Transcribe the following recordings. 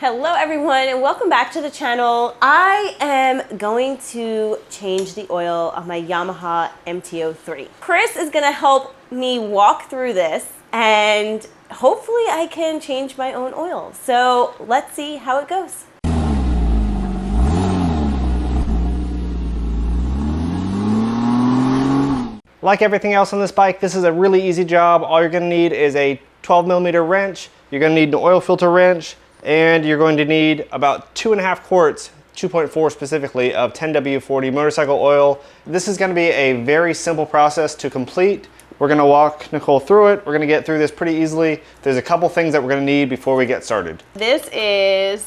Hello everyone and welcome back to the channel. I am going to change the oil on my Yamaha MT03. Chris is gonna help me walk through this and hopefully I can change my own oil. So let's see how it goes. Like everything else on this bike, this is a really easy job. All you're gonna need is a 12mm wrench. You're gonna need an oil filter wrench, and you're going to need about 2.5 quarts, 2.4 specifically, of 10W40 motorcycle oil. This is gonna be a very simple process to complete. We're gonna walk Nicole through it. We're gonna get through this pretty easily. There's a couple things that we're gonna need before we get started. This is,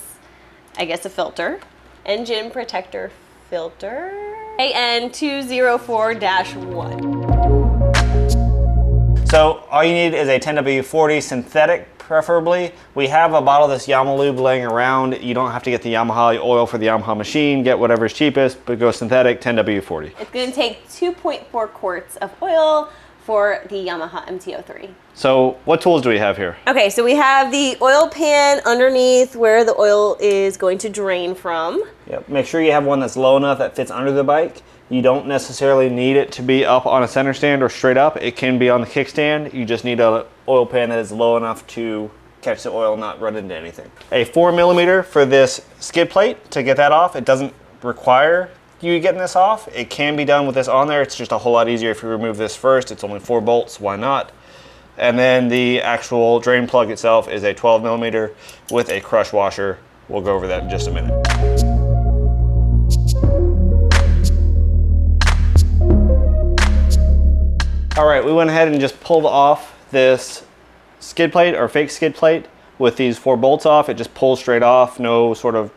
I guess, a filter. Engine protector filter. AN204-1. So all you need is a 10W40 synthetic, preferably. We have a bottle of this Yamaha lube laying around. You don't have to get the Yamaha oil for the Yamaha machine. Get whatever's cheapest, but go synthetic 10W40. It's going to take 2.4 quarts of oil for the Yamaha MT03. So what tools do we have here? Okay, so we have the oil pan underneath where the oil is going to drain from. Yep. Make sure you have one that's low enough that fits under the bike. You don't necessarily need it to be up on a center stand or straight up. It can be on the kickstand. You just need an oil pan that is low enough to catch the oil, not run into anything. A 4mm for this skid plate to get that off. It doesn't require you getting this off. It can be done with this on there. It's just a whole lot easier if you remove this first. It's only 4 bolts, why not? And then the actual drain plug itself is a 12mm with a crush washer. We'll go over that in just a minute. All right, we went ahead and just pulled off this skid plate or fake skid plate with these 4 bolts off. It just pulls straight off, no sort of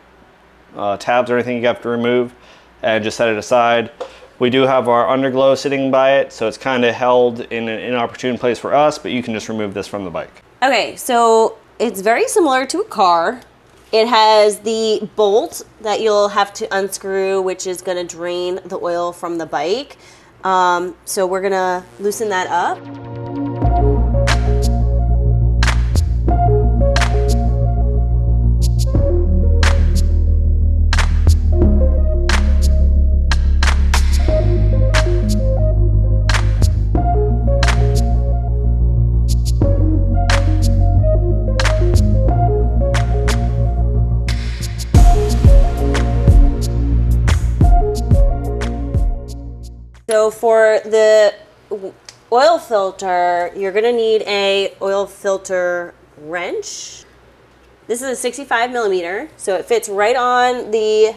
tabs or anything you have to remove, and just set it aside. We do have our underglow sitting by it, so it's kind of held in an inopportune place for us, but you can just remove this from the bike. Okay, so it's very similar to a car. It has the bolt that you'll have to unscrew, which is gonna drain the oil from the bike. So we're gonna loosen that up. So for the oil filter, you're gonna need a oil filter wrench. This is a 65mm, so it fits right on the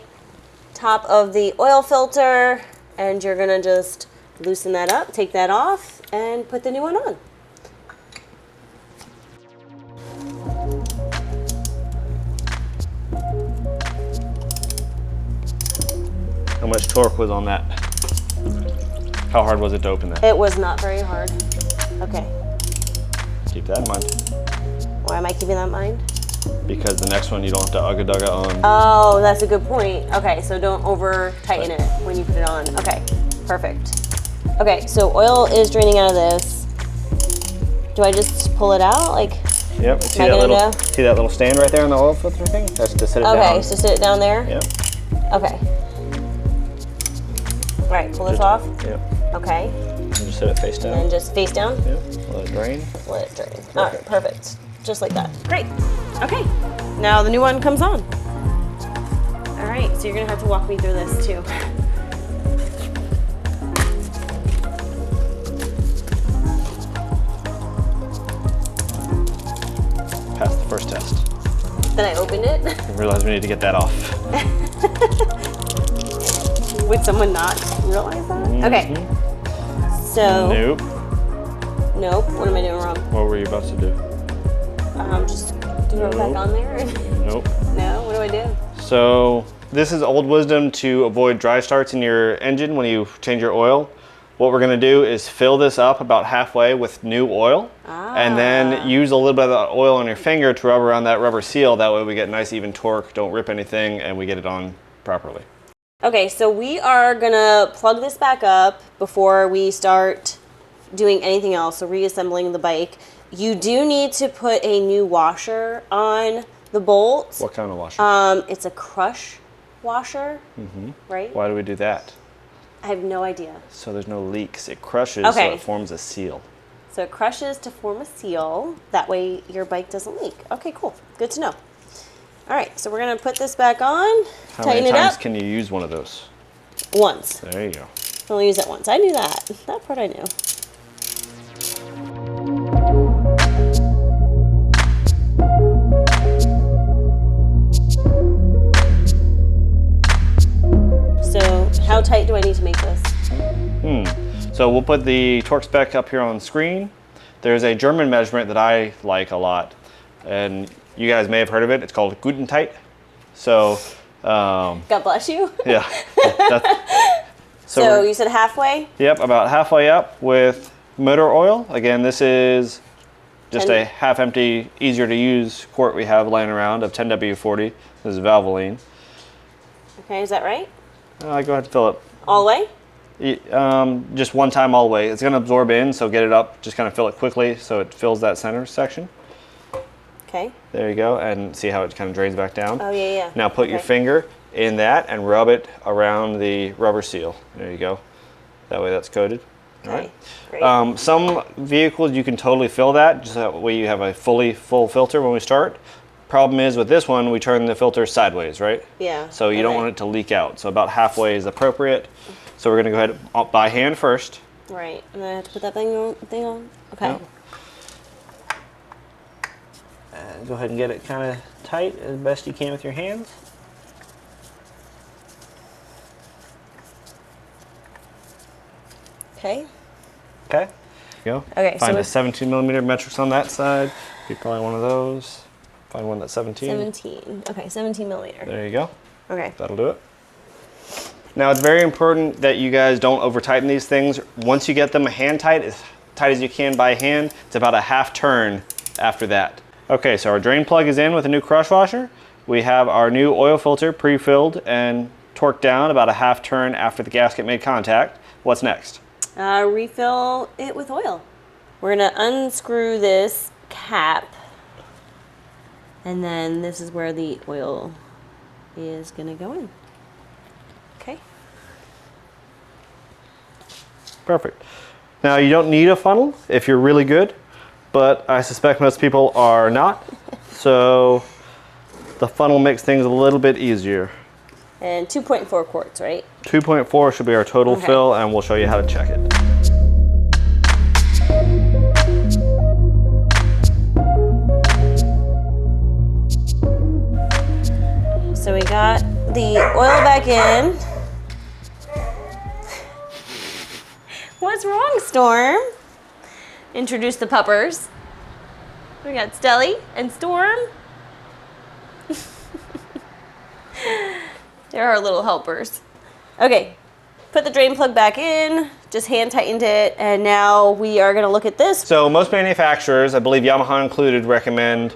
top of the oil filter, and you're gonna just loosen that up, take that off, and put the new one on. How much torque was on that? How hard was it to open that? It was not very hard. Okay. Keep that in mind. Why am I keeping that in mind? Because the next one you don't have to ugga-dugga on. Oh, that's a good point. Okay, so don't over tighten it when you put it on. Okay, perfect. Okay, so oil is draining out of this. Do I just pull it out? Like, yep. See that little stand right there on the oil filter thing? That's to sit it down. Okay, so sit it down there? Yep. Okay. All right, pull this off? Yep. Okay. And just set it face down. And just face down? Yep. Let it drain. Let it drain. All right, perfect. Just like that. Great. Okay. Now the new one comes on. All right, so you're gonna have to walk me through this too. Passed the first test. Then I opened it. I realized we need to get that off. Would someone not realize that? Mm-hmm. Okay. So. Nope. Nope. What am I doing wrong? What were you about to do? Just throw it back on there. Nope. No. What do I do? So this is old wisdom to avoid dry starts in your engine when you change your oil. What we're gonna do is fill this up about halfway with new oil, and then use a little bit of the oil on your finger to rub around that rubber seal. That way we get nice even torque, don't rip anything, and we get it on properly. Okay, so we are gonna plug this back up before we start doing anything else, so reassembling the bike. You do need to put a new washer on the bolt. What kind of washer? It's a crush washer, right? Why do we do that? I have no idea. So there's no leaks. It crushes, so it forms a seal. So it crushes to form a seal. That way your bike doesn't leak. Okay, cool. Good to know. All right, so we're gonna put this back on, How tighten many it times up. can you use one of those? Once. There you go. Only use it once. I knew that. That part I knew. So how tight do I need to make this? So we'll put the torque spec up here on screen. There's a German measurement that I like a lot, and you guys may have heard of it. It's called Guten tight. So, God bless you. yeah. So you said halfway? Yep, about halfway up with motor oil. Again, this is just a half empty, easier to use quart we have laying around of 10W40. This is Valvoline. Okay, is that right? Go ahead and fill it. All the way? Just one time all the way. It's going to absorb in, so get it up. Just kind of fill it quickly so it fills that center section. Okay. There you go, and see how it kind of drains back down. Oh, yeah, yeah. Now put your finger in that and rub it around the rubber seal. There you go. That way that's coated. Okay, All right. great. Some vehicles you can totally fill that, just that way you have a full filter when we start. Problem is with this one, we turn the filter sideways, right? Yeah. So you don't want it to leak out. So about halfway is appropriate. So we're gonna go ahead by hand first. Right, and then I have to put that thing on? Okay. Yep. Go ahead and get it kind of tight as best you can with your hands. Okay. Okay. Go. Okay, Find so a 17 millimeter metrics on that side. Get probably one of those. Find one that's 17. 17. Okay, 17 millimeter. There you go. Okay. That'll do it. Now it's very important that you guys don't over tighten these things. Once you get them hand tight, as tight as you can by hand, it's about a half turn after that. Okay, so our drain plug is in with a new crush washer. We have our new oil filter pre-filled and torqued down about a half turn after the gasket made contact. What's next? Refill it with oil. We're gonna unscrew this cap, and then this is where the oil is gonna go in. Okay. Perfect. Now you don't need a funnel if you're really good, but I suspect most people are not. So the funnel makes things a little bit easier. And 2.4 quarts, right? 2.4 should be our total fill, and we'll show you how to check it. So we got the oil back in. What's wrong, Storm? Introduce the puppers. We got Stelly and Storm. They're our little helpers. Okay, put the drain plug back in, just hand tightened it, and now we are gonna look at this. So most manufacturers, I believe Yamaha included, recommend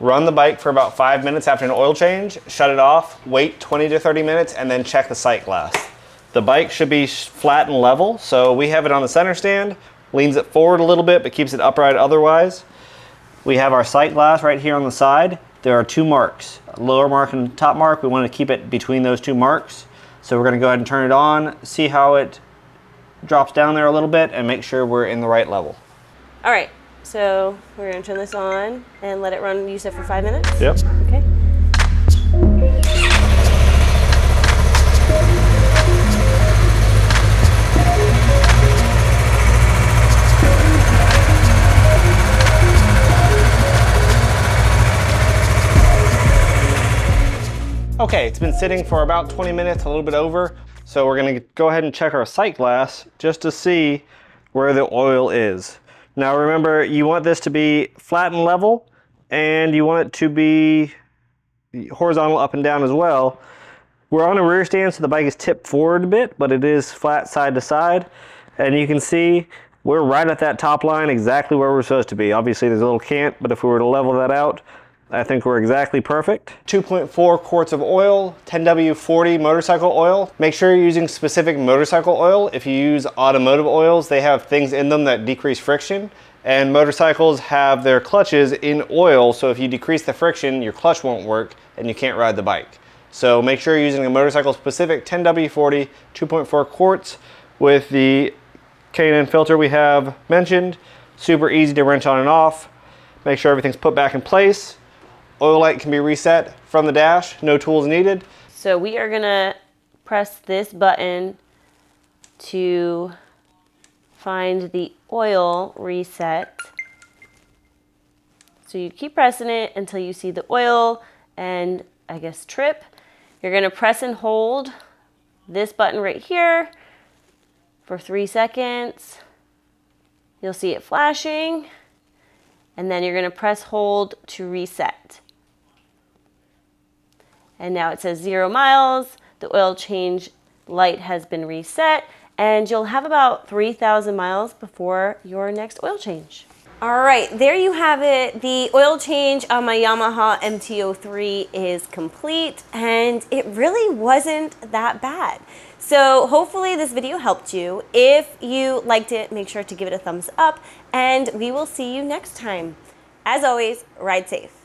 run the bike for about 5 minutes after an oil change, shut it off, wait 20 to 30 minutes, and then check the sight glass. The bike should be flat and level, so we have it on the center stand, leans it forward a little bit, but keeps it upright otherwise. We have our sight glass right here on the side. There are two marks, a lower mark and top mark. We want to keep it between those two marks. So we're going to go ahead and turn it on, see how it drops down there a little bit, and make sure we're in the right level. All right, so we're gonna turn this on and let it run, you said for 5 minutes? Yep. Okay. Okay, it's been sitting for about 20 minutes, a little bit over. So we're gonna go ahead and check our sight glass just to see where the oil is. Now remember, you want this to be flat and level, and you want it to be horizontal up and down as well. We're on a rear stand, so the bike is tipped forward a bit, but it is flat side to side. And you can see we're right at that top line, exactly where we're supposed to be. Obviously there's a little cant, but if we were to level that out, I think we're exactly perfect. 2.4 quarts of oil, 10W40 motorcycle oil. Make sure you're using specific motorcycle oil. If you use automotive oils, they have things in them that decrease friction, And motorcycles have their clutches in oil, so if you decrease the friction, your clutch won't work and you can't ride the bike. So make sure you're using a motorcycle specific 10W40 2.4 quarts with the K&N filter we have mentioned. Super easy to wrench on and off. Make sure everything's put back in place. Oil light can be reset from the dash, no tools needed. So we are gonna press this button to find the oil reset. So you keep pressing it until you see the oil and I guess trip. You're gonna press and hold this button right here for 3 seconds. You'll see it flashing, and then you're gonna press hold to reset. And now it says 0 miles. The oil change light has been reset, and you'll have about 3,000 miles before your next oil change. All right, there you have it. The oil change on my Yamaha MT03 is complete, and it really wasn't that bad. So hopefully this video helped you. If you liked it, make sure to give it a thumbs up, and we will see you next time. As always, ride safe.